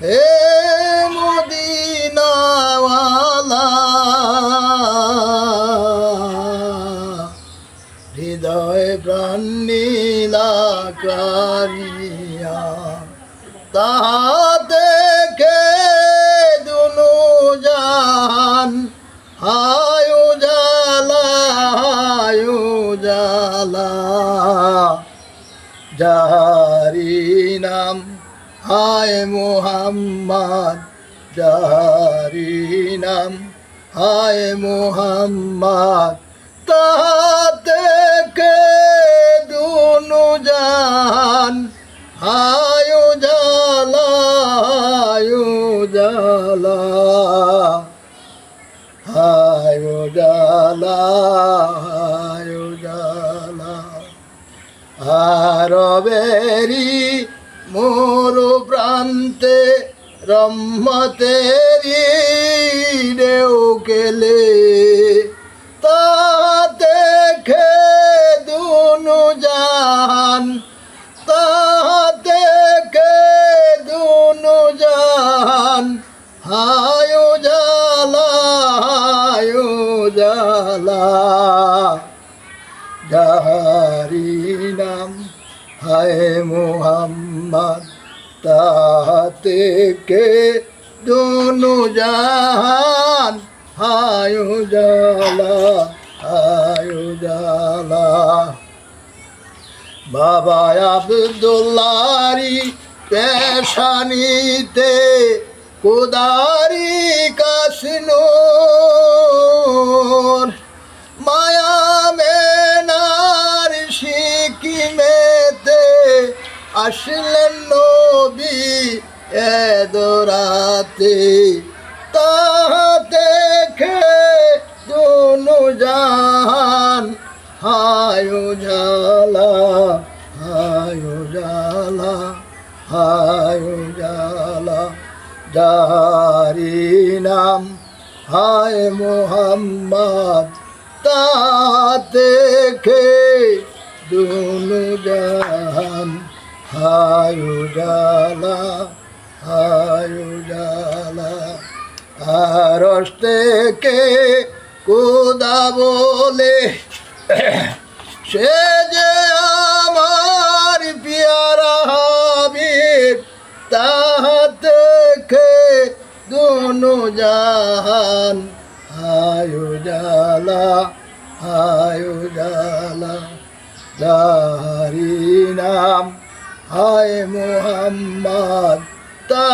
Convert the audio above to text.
হে মদিনাওয়ালা হৃদয় প্রাণ নীলা কারিয়া তাহাতে কে দুনু জাহান হায়ু জালা হায়ু জালা যাহারি নাম হায় মুহাম্মদ যাহারি নাম হায় মুহাম্মদ তাহাতে কে দুনু জাহান হায়ু জালা হায়ু জালা হায়ু জালা হায়ু জালা আরবেরি মোরু প্রান্তে রহমতেরি ঢেউ গেলে তাতে খে দুনু জাহান তাতে খে দুনু জাহান হায়ু জালা হায়ু জালা যাহারি নাম হায় মুহাম্মদ তাহাতে কে দুনু জাহান হায়ু জালা হায়ু জালা বাবা আব্দুল্লাহরি পেশানিতে কুদারি কাশনুর মায়া মেনার সিকিমেতে আসলেন নবী এদরাতে তাহাতে খে দুনু জাহান হায়ু জালা হায়ু জালা হায়ু জালা যাহারি নাম হায় মুহাম্মদ তাতে খে দুনু জাহান হায়ু জালা হায়ু জালা আরশ থেকে খোদা বলে সে যে আমার পিয়ারা হাবিব তাহাতে খে দুনু জাহান হায়ু জালা হায়ু জালা যাহারি নাম হায় মুহাম্মদ তা